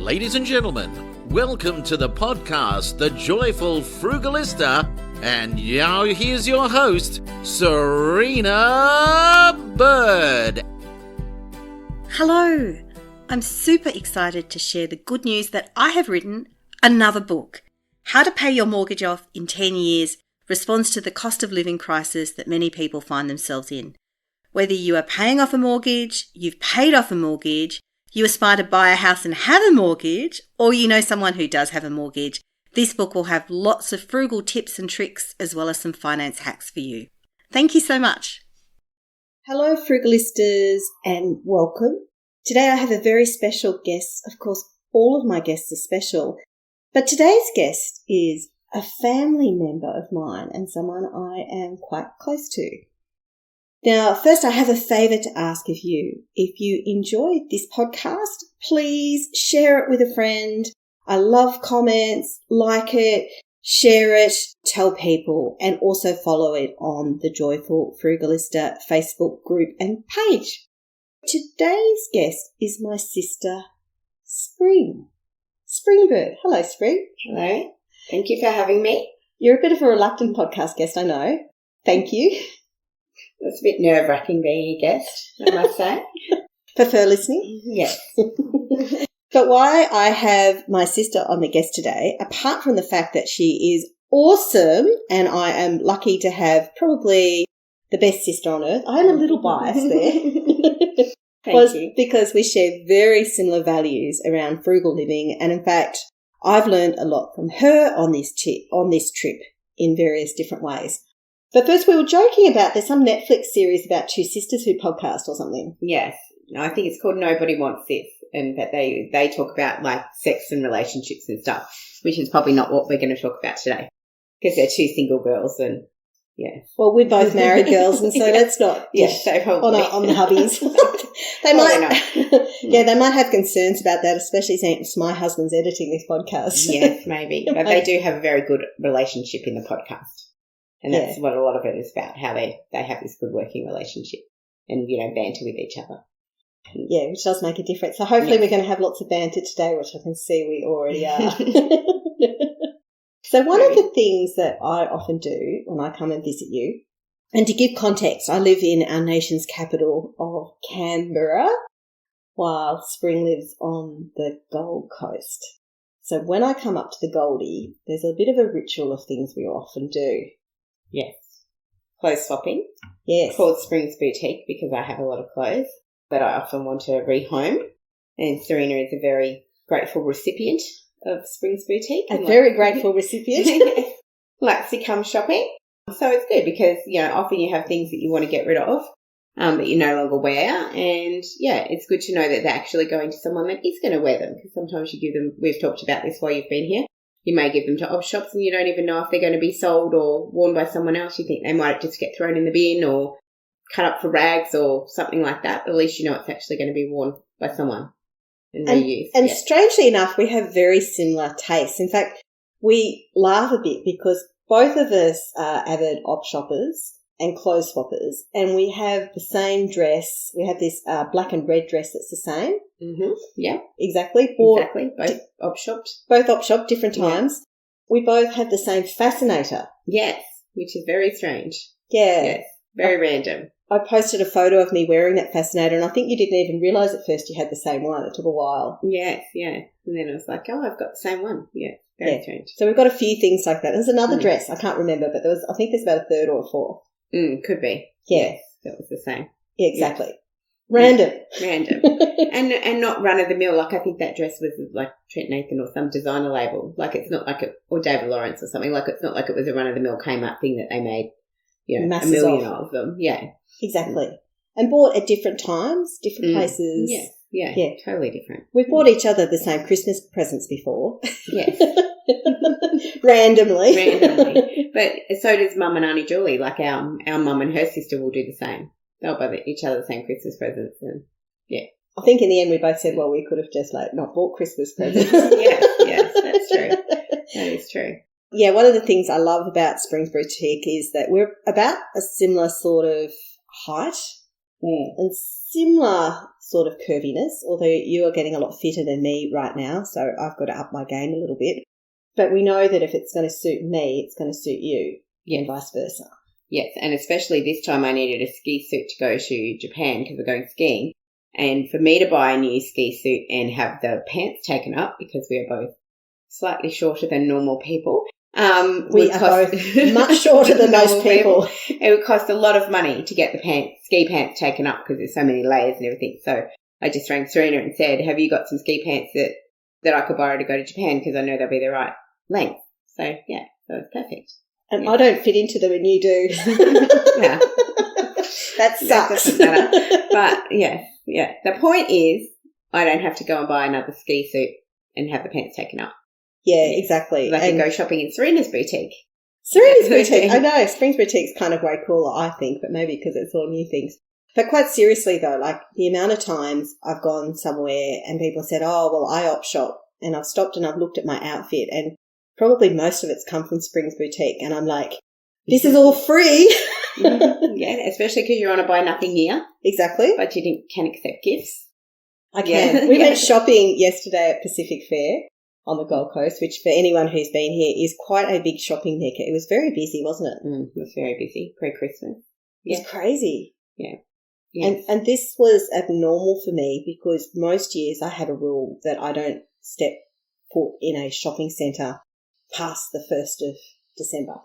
Ladies and gentlemen, welcome to the podcast, The Joyful Frugalista, and now here's your host, Serina Bird. Hello, I'm super excited to share the good news that I have written another book, How to Pay Your Mortgage Off in 10 Years, responds to the cost of living crisis that many people find themselves in. Whether you are paying off a mortgage, you've paid off a mortgage, you aspire to buy a house and have a mortgage, or you know someone who does have a mortgage, this book will have lots of frugal tips and tricks as well as some finance hacks for you. Thank you so much. Hello, Frugalistas, and welcome. Today I have a very special guest. Of course, all of my guests are special, but today's guest is a family member of mine and someone I am quite close to. Now, first I have a favour to ask of you. If you enjoyed this podcast, please share it with a friend. I love comments, like it, share it, tell people, and also follow it on the Joyful Frugalista Facebook group and page. Today's guest is my sister, Springbird. Hello, Spring. Hello. Thank you for having me. You're a bit of a reluctant podcast guest, I know. Thank you. It's a bit nerve-wracking being a guest, I must say. Prefer listening? Yes. But why I have my sister on the guest today, apart from the fact that she is awesome and I am lucky to have probably the best sister on earth, I am a little biased there, was because we share very similar values around frugal living, and in fact, I've learned a lot from her on this trip in various different ways. But first, we were joking about there's some Netflix series about two sisters who podcast or something. Yes. I think it's called Nobody Wants This, and that they talk about like sex and relationships and stuff, which is probably not what we're going to talk about today because they're two single girls and, yeah. Well, we're both married girls, and so that's not so on the hubbies. They might have concerns about that, especially since my husband's editing this podcast. Yes, maybe. But they do have a very good relationship in the podcast. And that's what a lot of it is about, how they have this good working relationship and, banter with each other. Yeah, which does make a difference. So hopefully we're going to have lots of banter today, which I can see we already are. So one of the things that I often do when I come and visit you, and to give context, I live in our nation's capital of Canberra, while Spring lives on the Gold Coast. So when I come up to the Goldie, there's a bit of a ritual of things we often do. Yes. Clothes swapping. Yes. Called Spring's Boutique because I have a lot of clothes that I often want to rehome. And Serina is a very grateful recipient of Spring's Boutique. A very grateful recipient. Likes to come shopping. So it's good because, often you have things that you want to get rid of that you no longer wear. And, it's good to know that they're actually going to someone that is going to wear them because sometimes you give them, we've talked about this while you've been here, you may give them to op shops and you don't even know if they're going to be sold or worn by someone else. You think they might just get thrown in the bin or cut up for rags or something like that. But at least you know it's actually going to be worn by someone and reused. And strangely enough, we have very similar tastes. In fact, we laugh a bit because both of us are avid op shoppers and clothes swappers, and we have the same dress. We have this black and red dress that's the same. Mm-hmm. Yeah. Exactly. Both op shopped. Both op shopped, different times. Yeah. We both have the same fascinator. Yes, which is very strange. Yeah. Yes, very random. I posted a photo of me wearing that fascinator, and I think you didn't even realise at first you had the same one. It took a while. Yes, yeah. And then I was like, oh, I've got the same one. Yeah, very strange. So we've got a few things like that. There's another dress. I can't remember, but I think there's about a third or a fourth. Could be. Yeah. Yes, that was the same. Yeah, exactly. Yeah. Random. And not run-of-the-mill. Like, I think that dress was like Trent Nathan or some designer label. Like, it's not like or David Lawrence or something. Like, it's not like it was a run-of-the-mill Kmart thing that they made, Masses a million of them. Yeah. Exactly. And bought at different times, different places. Yeah, totally different. We've bought each other the same Christmas presents before. Yes. Randomly. But so does Mum and Auntie Julie. Like our mum and her sister will do the same. They'll buy each other the same Christmas presents. And I think in the end we both said, well, we could have just not bought Christmas presents. yes, that's true. That is true. Yeah, one of the things I love about Spring's Boutique is that we're about a similar sort of height. And similar sort of curviness, although you are getting a lot fitter than me right now, so I've got to up my game a little bit. But we know that if it's going to suit me, it's going to suit you, and vice versa. Yes, and especially this time I needed a ski suit to go to Japan because we're going skiing. And for me to buy a new ski suit and have the pants taken up, because we are both slightly shorter than normal people. We are both much shorter than most people. It would cost a lot of money to get the ski pants taken up because there's so many layers and everything. So I just rang Serina and said, have you got some ski pants that I could borrow to go to Japan because I know they'll be the right length. So, yeah, so it's perfect. And I don't fit into them and you do. Yeah. That sucks. That doesn't matter. But, yeah. The point is I don't have to go and buy another ski suit and have the pants taken up. Yeah, exactly. I can go shopping in Serina's boutique. Serina's boutique. I know. Spring's boutique's kind of way cooler, I think, but maybe because it's all new things. But quite seriously, though, like the amount of times I've gone somewhere and people said, oh, well, I op shop, and I've stopped and I've looked at my outfit and probably most of it's come from Spring's boutique, and I'm like, this is all free. Yeah, especially because you're on a buy nothing year. Exactly. But you can accept gifts. I can. Yeah. We went shopping yesterday at Pacific Fair on the Gold Coast, which for anyone who's been here is quite a big shopping mecca. It was very busy, wasn't it? It was very busy pre-Christmas. Yeah. It was crazy. Yeah. Yes. And this was abnormal for me because most years I have a rule that I don't step foot in a shopping centre past the 1st of December.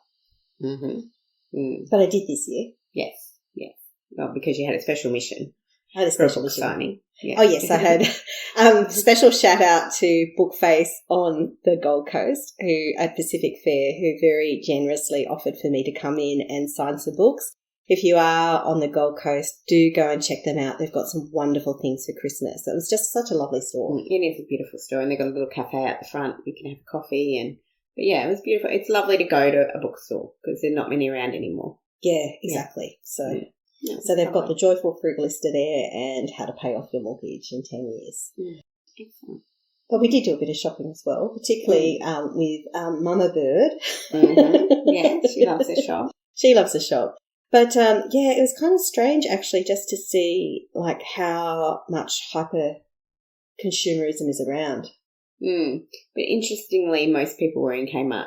But I did this year. Yes. Well, because you had a special mission. I had a special mission. Signing. Yeah. Oh, yes, I had. Special shout out to Bookface on the Gold Coast, who at Pacific Fair, who very generously offered for me to come in and sign some books. If you are on the Gold Coast, do go and check them out. They've got some wonderful things for Christmas. It was just such a lovely store. It is a beautiful store, and they've got a little cafe out the front. You can have coffee, but yeah, it was beautiful. It's lovely to go to a bookstore because there are not many around anymore. Yeah, exactly. Yeah. So they've got the Joyful Frugalista there and How to Pay Off Your Mortgage in 10 years. Excellent. But we did do a bit of shopping as well, particularly with Mama Bird. Yeah, she loves a shop. She loves a shop. But, it was kind of strange, actually, just to see, like, how much hyper-consumerism is around. But interestingly, most people were in Kmart,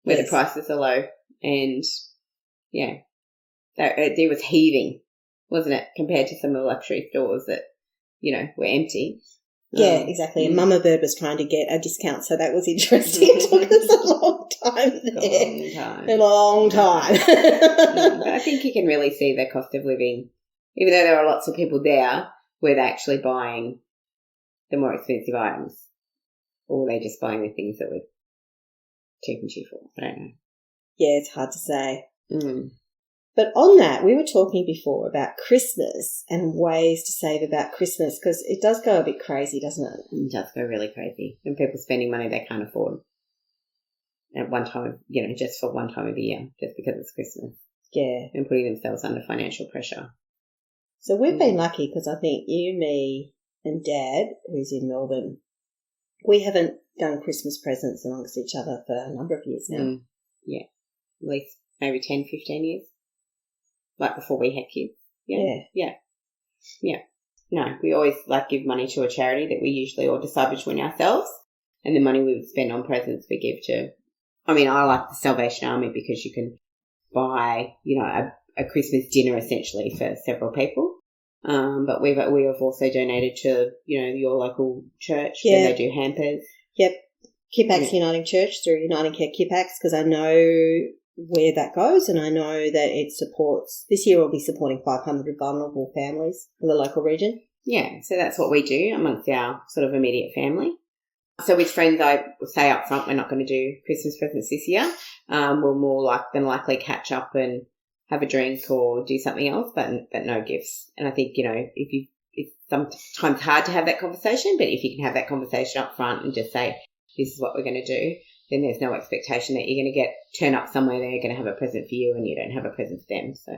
where the prices are low. And, yeah, there was heaving, wasn't it, compared to some of the luxury stores that, were empty. Yeah, exactly. And Mama Bird was trying to get a discount, so that was interesting. It took us a long time there. A long time. But I think you can really see the cost of living, even though there are lots of people there where they're actually buying the more expensive items, or they're just buying the things that were cheap and cheerful. I don't know. Yeah, it's hard to say. But on that, we were talking before about Christmas and ways to save about Christmas because it does go a bit crazy, doesn't it? It does go really crazy. And people spending money they can't afford at one time, just for one time of the year, just because it's Christmas. Yeah. And putting themselves under financial pressure. So we've been lucky because I think you, me and Dad, who's in Melbourne, we haven't done Christmas presents amongst each other for a number of years now. Yeah. At least maybe 10, 15 years. Like before we had kids. Yeah. No, we always give money to a charity that we usually all decide between ourselves, and the money we would spend on presents we give to. I mean, I like the Salvation Army because you can buy, a Christmas dinner essentially for several people. But we have also donated to, your local church where they do hampers. Yep. Kippax Uniting Church through Uniting Care Kippax because I know where that goes, and I know that it supports, this year we'll be supporting 500 vulnerable families in the local region. Yeah, so that's what we do amongst our sort of immediate family. So with friends, I say up front we're not going to do Christmas presents this year. We'll more than likely catch up and have a drink or do something else, but no gifts. And I think, it's sometimes hard to have that conversation, but if you can have that conversation up front and just say, this is what we're going to do, then there's no expectation that you're going to turn up somewhere they're going to have a present for you and you don't have a present for them. So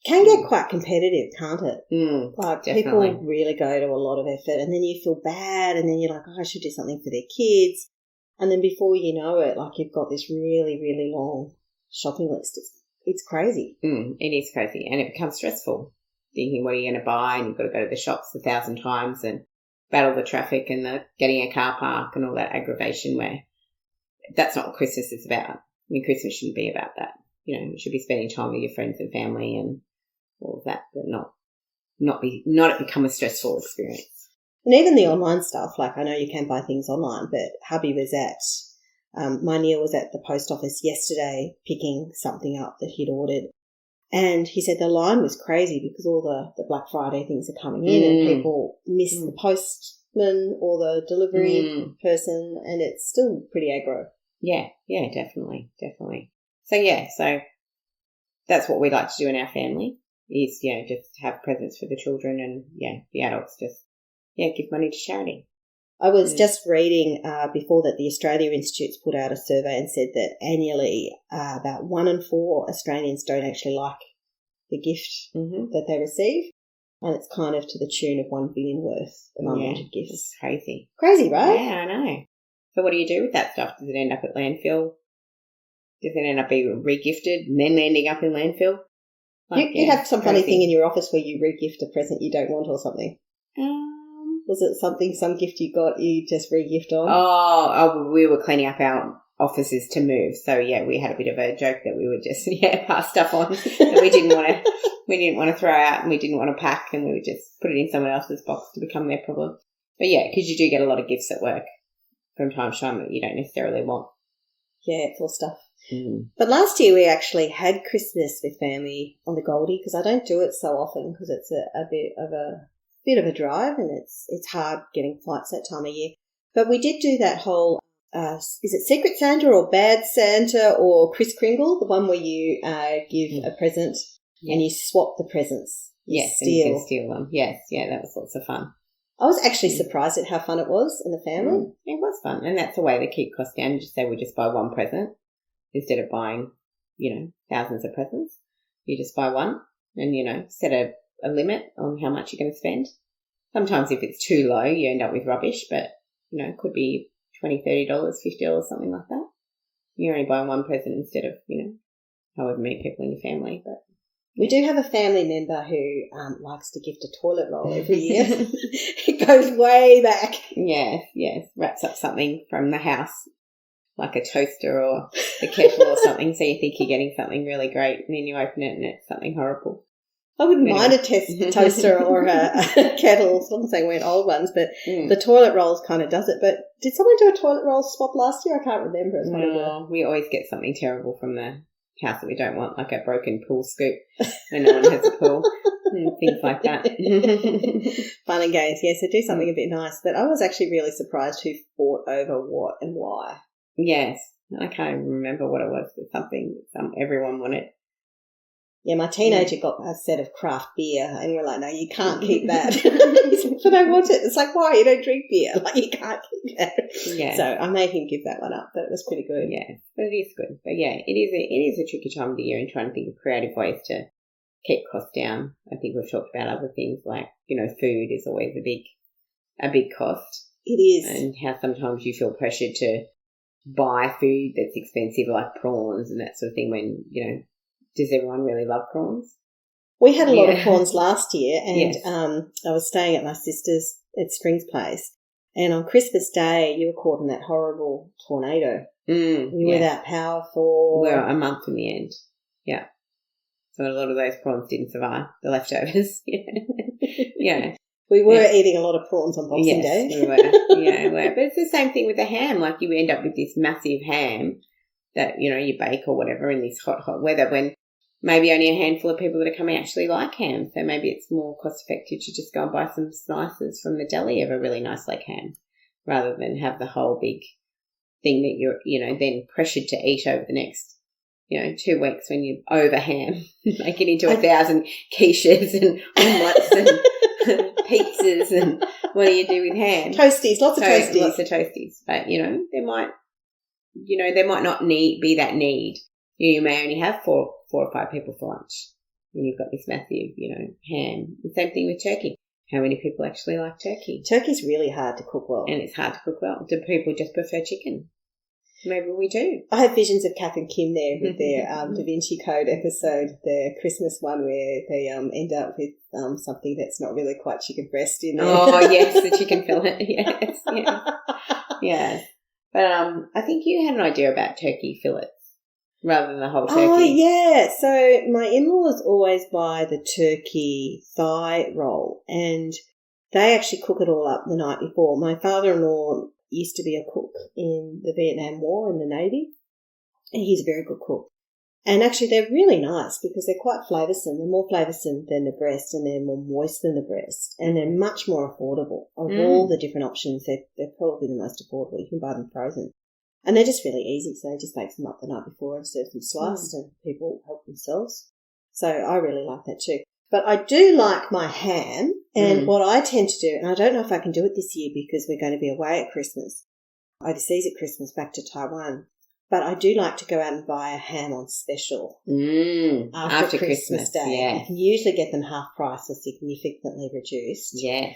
can get quite competitive, can't it? Definitely. People really go to a lot of effort and then you feel bad and then you're like, I should do something for their kids. And then before you know it, you've got this really, really long shopping list. It's crazy. It is crazy and it becomes stressful. thinking what are you going to buy, and you've got to go to the shops 1,000 times and battle the traffic and the getting a car park and all that aggravation, where that's not what Christmas is about. I mean, Christmas shouldn't be about that. You should be spending time with your friends and family and all of that, but not it become a stressful experience. And even the online stuff, like I know you can buy things online, but hubby was my Neil was at the post office yesterday picking something up that he'd ordered. And he said the line was crazy because all the Black Friday things are coming in and people miss the postman or the delivery person, and it's still pretty aggro. Yeah, definitely. So that's what we like to do in our family is, just have presents for the children and, the adults just, give money to charity. I was just reading before that the Australia Institute's put out a survey and said that annually about 1 in 4 Australians don't actually like the gift that they receive, and it's kind of to the tune of $1 billion worth of unwanted gifts. It's crazy. Crazy, right? Yeah, I know. So what do you do with that stuff? Does it end up at landfill? Does it end up being re-gifted and then ending up in landfill? You have some funny thing in your office where you re-gift a present you don't want or something. Was it some gift you got you just re-gift on? Oh, we were cleaning up our offices to move. So, we had a bit of a joke that we would just, pass stuff on that we didn't want to throw out and we didn't want to pack, and we would just put it in someone else's box to become their problem. But, because you do get a lot of gifts at work from time to time that you don't necessarily want. Yeah, it's all stuff. But last year we actually had Christmas with family on the Goldie because I don't do it so often because it's a bit of a drive and it's hard getting flights that time of year. But we did do that whole, is it Secret Santa or Bad Santa or Kris Kringle, the one where you give a present and you swap the presents. And you can steal them. Yes, that was lots of fun. I was actually surprised at how fun it was in the family. It was fun, and that's the way to keep costs down. You just say we just buy one present instead of buying, thousands of presents. You just buy one and, set a limit on how much you're going to spend. Sometimes if it's too low, you end up with rubbish, but, it could be $20, $30, $50, something like that. You're only buying one present instead of, however many people in your family. But we do have a family member who likes to gift a toilet roll every year. It goes way back. Yes. Wraps up something from the house, like a toaster or a kettle or something, so you think you're getting something really great, and then you open it and it's something horrible. I wouldn't mind a toaster or a kettle. I'm not saying we're old ones, but the toilet rolls kind of does it. But did someone do a toilet roll swap last year? I can't remember. No, we always get something terrible from the house that we don't want, like a broken pool scoop when no one has a pool, things like that. Fun and games, yes. So do something a bit nice. But I was actually really surprised who fought over what and why. Yes, I can't even remember what it was, but everyone wanted. Yeah, my teenager got a set of craft beer, and we're like, no, you can't keep that. But I want it. It's like, why? You don't drink beer. Like, you can't keep that. Yeah. So I made him give that one up, but it was pretty good. Yeah, but it is good. But it is a tricky time of the year and trying to think of creative ways to keep costs down. I think we've talked about other things like, food is always a big cost. It is. And how sometimes you feel pressured to buy food that's expensive, like prawns and that sort of thing, when, does everyone really love prawns? We had a lot of prawns last year, and I was staying at my sister's at Springs Place, and on Christmas Day you were caught in that horrible tornado. You were without power for... Well, a month in the end. Yeah. So a lot of those prawns didn't survive, the leftovers. Yeah. We were eating a lot of prawns on Boxing Day. We were. Yeah, we were. But it's the same thing with the ham. Like, you end up with this massive ham that, you bake or whatever in this hot weather when maybe only a handful of people that are coming actually like ham. So maybe it's more cost effective to just go and buy some slices from the deli of a really nice leg ham rather than have the whole big thing that you're, then pressured to eat over the next, 2 weeks when you over ham, make it into 1,000 quiches and omelettes and pizzas, and what do you do with ham? Toasties, lots of toasties. Lots of toasties. But, there might not be that need. You may only have four or five people for lunch when you've got this massive, ham. The same thing with turkey. How many people actually like turkey? Turkey's really hard to cook well. And it's hard to cook well. Do people just prefer chicken? Maybe we do. I have visions of Kath and Kim there with their Da Vinci Code episode, the Christmas one where they end up with something that's not really quite chicken breast in there. Oh, yes, the chicken fillet. Yes, yes. Yes. But I think you had an idea about turkey fillets rather than the whole turkey. Oh, yeah. So my in-laws always buy the turkey thigh roll, and they actually cook it all up the night before. My father-in-law used to be a cook in the Vietnam War in the Navy, and he's a very good cook. And actually they're really nice because they're quite flavoursome. They're more flavoursome than the breast, and they're more moist than the breast, and they're much more affordable. Of all the different options, they're probably the most affordable. You can buy them frozen. And they're just really easy, so just bakes them up the night before and serve them sliced, and people help themselves. So I really like that too. But I do like my ham, and what I tend to do, and I don't know if I can do it this year because we're going to be away at Christmas, overseas at Christmas, back to Taiwan, but I do like to go out and buy a ham on special after Christmas Day. Yeah. You can usually get them half price or significantly reduced. Yeah.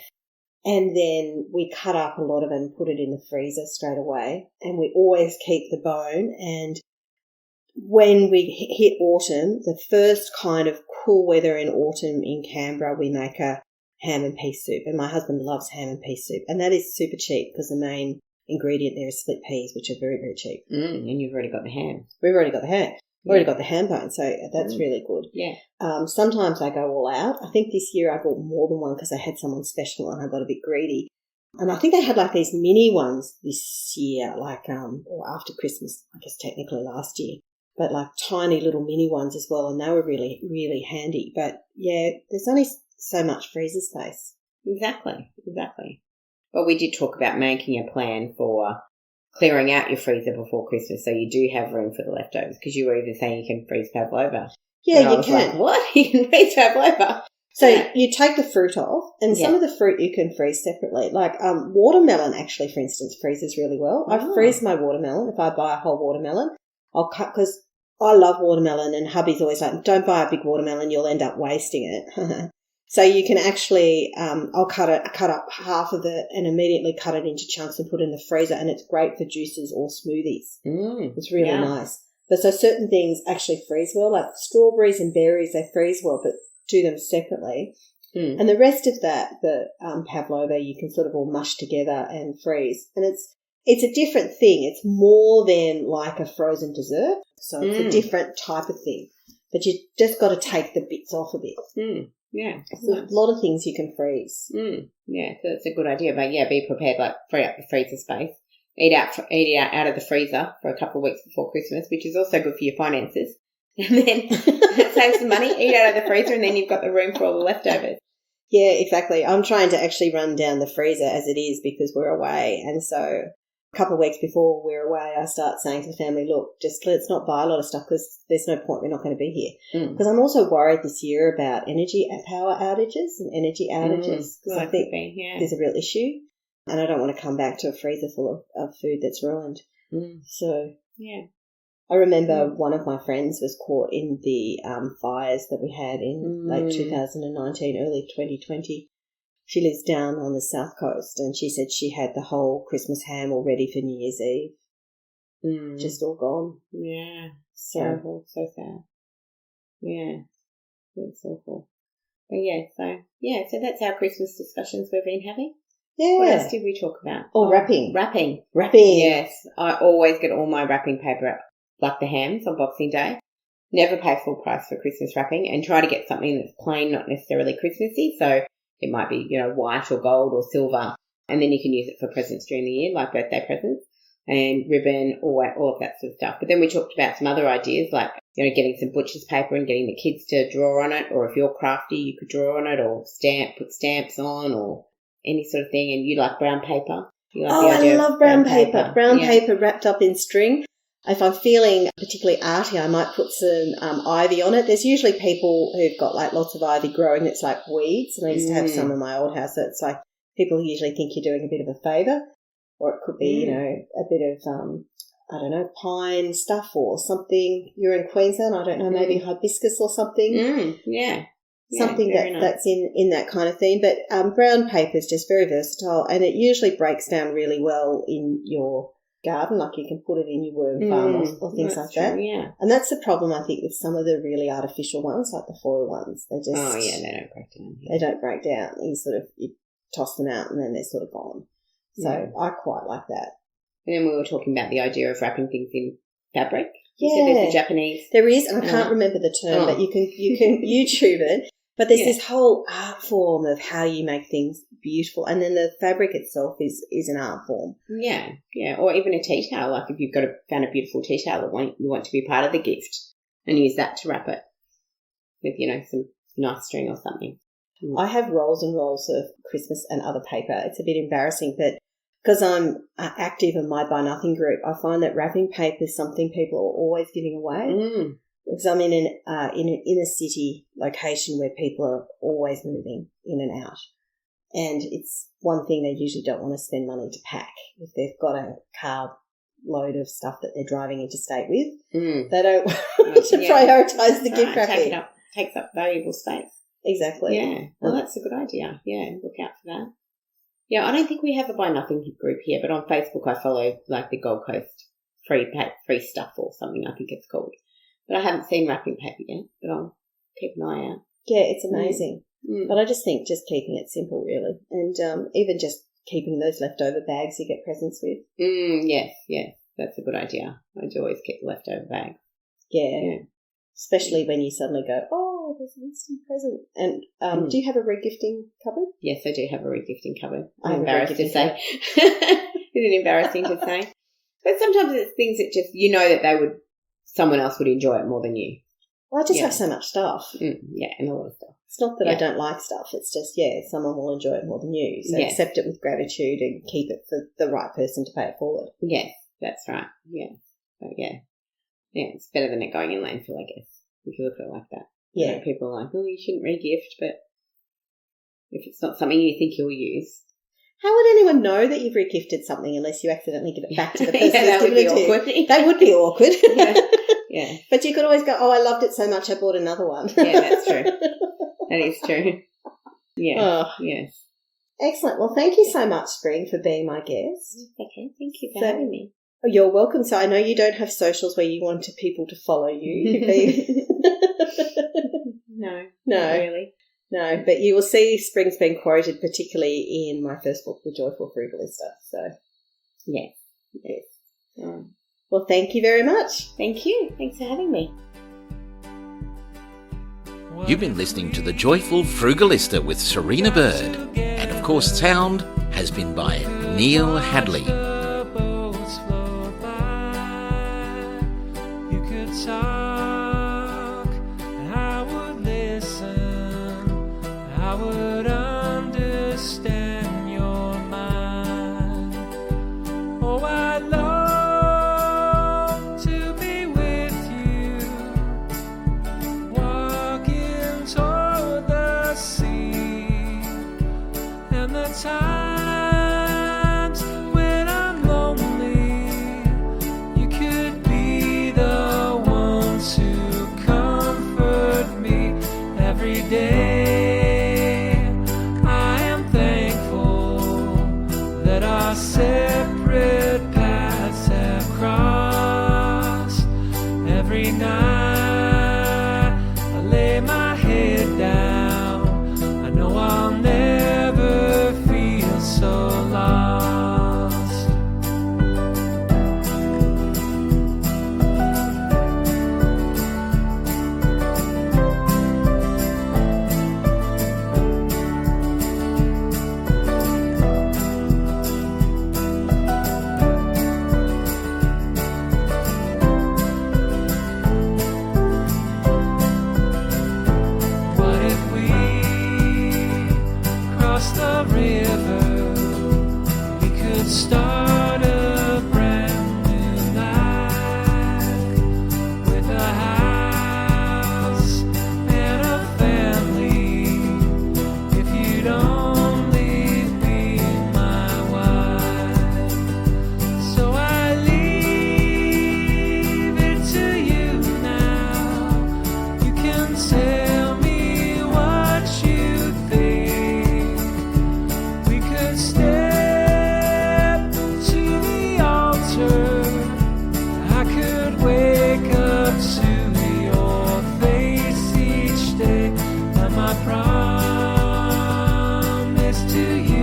And then we cut up a lot of it and put it in the freezer straight away, and we always keep the bone. And when we hit autumn, the first kind of cool weather in autumn in Canberra, we make a ham and pea soup, and my husband loves ham and pea soup, and that is super cheap because the main ingredient there is split peas, which are very, very cheap. And you've already got the ham. We've already got the ham. We've already got the ham bone, so that's really good. Yeah. Sometimes I go all out. I think this year I bought more than one because I had someone special and I got a bit greedy. And I think they had like these mini ones this year, like or after Christmas, I guess technically last year, but like tiny little mini ones as well, and they were really, really handy. But yeah, there's only so much freezer space. Exactly. Well, we did talk about making a plan for clearing out your freezer before Christmas so you do have room for the leftovers, because you were even saying you can freeze pavlova. Yeah, and I you was can. Like, what? You can freeze pavlova? So you take the fruit off, and some of the fruit you can freeze separately. Like watermelon actually, for instance, freezes really well. I freeze my watermelon. If I buy a whole watermelon, I'll cut, because I love watermelon, and hubby's always like, don't buy a big watermelon, you'll end up wasting it. So you can actually, I'll cut up half of it and immediately cut it into chunks and put it in the freezer, and it's great for juices or smoothies. It's really nice. But so certain things actually freeze well, like strawberries and berries, they freeze well, but do them separately. And the rest of that, the pavlova, you can sort of all mush together and freeze. And it's a different thing. It's more than like a frozen dessert. So it's a different type of thing. But you just got to take the bits off a bit. Yeah. So a lot of things you can freeze. Yeah, so that's a good idea. But yeah, be prepared, like free up the freezer space. Eat out of the freezer for a couple of weeks before Christmas, which is also good for your finances. And then save some money, eat out of the freezer, and then you've got the room for all the leftovers. Yeah, exactly. I'm trying to actually run down the freezer as it is because we're away. And so a couple of weeks before we're away, I start saying to the family, look, just let's not buy a lot of stuff because there's no point. We're not going to be here. Because I'm also worried this year about power outages and energy outages, because I think there's a real issue. And I don't want to come back to a freezer full of food that's ruined. So I remember one of my friends was caught in the fires that we had in late 2019, early 2020. She lives down on the south coast, and she said she had the whole Christmas ham all ready for New Year's Eve. Just all gone. Yeah. Terrible. So sad. Yeah. It's awful. But so that's our Christmas discussions we've been having. Yeah. What else did we talk about? Wrapping. Wrapping. Yes. I always get all my wrapping paper, like the hams on Boxing Day. Never pay full price for Christmas wrapping, and try to get something that's plain, not necessarily Christmassy. So it might be, white or gold or silver, and then you can use it for presents during the year, like birthday presents and ribbon, all of that sort of stuff. But then we talked about some other ideas, like, getting some butcher's paper and getting the kids to draw on it, or if you're crafty, you could draw on it, or put stamps on, or any sort of thing. And you like brown paper? I love brown paper. Brown paper wrapped up in string. If I'm feeling particularly arty, I might put some ivy on it. There's usually people who've got like lots of ivy growing that's like weeds, and I used to have some in my old house. So it's like people usually think you're doing a bit of a favour, or it could be, a bit of, pine stuff or something. You're in Queensland, I don't know, maybe hibiscus or something. Something that's in that kind of theme. But brown paper is just very versatile, and it usually breaks down really well in your garden, like you can put it in your worm farm or things like that. Yeah. And that's the problem, I think, with some of the really artificial ones, like the foil ones. They just... Oh, yeah, they don't break down. They don't break down. You toss them out and then they're sort of gone. So I quite like that. And then we were talking about the idea of wrapping things in fabric. Yeah. You said there's a Japanese... There is, and I can't remember the term, but you can YouTube it. But there's this whole art form of how you make things beautiful, and then the fabric itself is an art form. Yeah, yeah. Or even a tea towel, like if you've found a beautiful tea towel that you want to be part of the gift and use that to wrap it with, some nice string or something. I have rolls and rolls of Christmas and other paper. It's a bit embarrassing, but because I'm active in my Buy Nothing group, I find that wrapping paper is something people are always giving away. Because I'm in an inner city location where people are always moving in and out. And it's one thing they usually don't want to spend money to pack. If they've got a car load of stuff that they're driving interstate with, they don't want to prioritise the gift wrapping. Takes up valuable space. Exactly. Yeah. Well, that's a good idea. Yeah, look out for that. Yeah, I don't think we have a Buy Nothing group here, but on Facebook I follow like the Gold Coast free stuff or something, I think it's called. But I haven't seen wrapping paper yet, but I'll keep an eye out. Yeah, it's amazing. But I just think just keeping it simple, really. And even just keeping those leftover bags you get presents with. Yes. That's a good idea. I do always keep leftover bags. Yeah. Especially when you suddenly go, oh, there's an instant present. And do you have a regifting cupboard? Yes, I do have a regifting cupboard. I'm embarrassed to say. Is it embarrassing to say? But sometimes it's things that just, that someone else would enjoy it more than you. Well, I just have so much stuff. And a lot of stuff. It's not that I don't like stuff. It's just, someone will enjoy it more than you. So accept it with gratitude and keep it for the right person to pay it forward. Yes, that's right. Yeah. So, yeah, it's better than it going in landfill, I guess, if you look at it like that. Yeah. People are like, oh, you shouldn't re-gift, but if it's not something you think you'll use. How would anyone know that you've regifted something unless you accidentally give it back to the person that who's would given be it to awkward. you? That would be awkward. Yeah. But you could always go, oh, I loved it so much I bought another one. Yeah, that's true. That is true. Yeah. Oh. Yes. Excellent. Well, thank you so much, Spring, for being my guest. Okay, thank you for having me. Oh, you're welcome. So I know you don't have socials where you want people to follow you. No, not really. No, but you will see Spring's been quoted particularly in my first book, The Joyful Frugalista. So, yes. Well, thank you very much. Thank you. Thanks for having me. You've been listening to The Joyful Frugalista with Serina Bird. And of course, sound has been by Neil Hadley. Times when I'm lonely, you could be the one to comfort me every day. I am thankful that our separate paths have crossed. Every night I lay my head down, I know I'll never so lost. What if we cross the river? Start a brand new life with a house and a family. If you'd only be my wife, so I leave it to you now. You can tell me what you think. We could stay promise to you.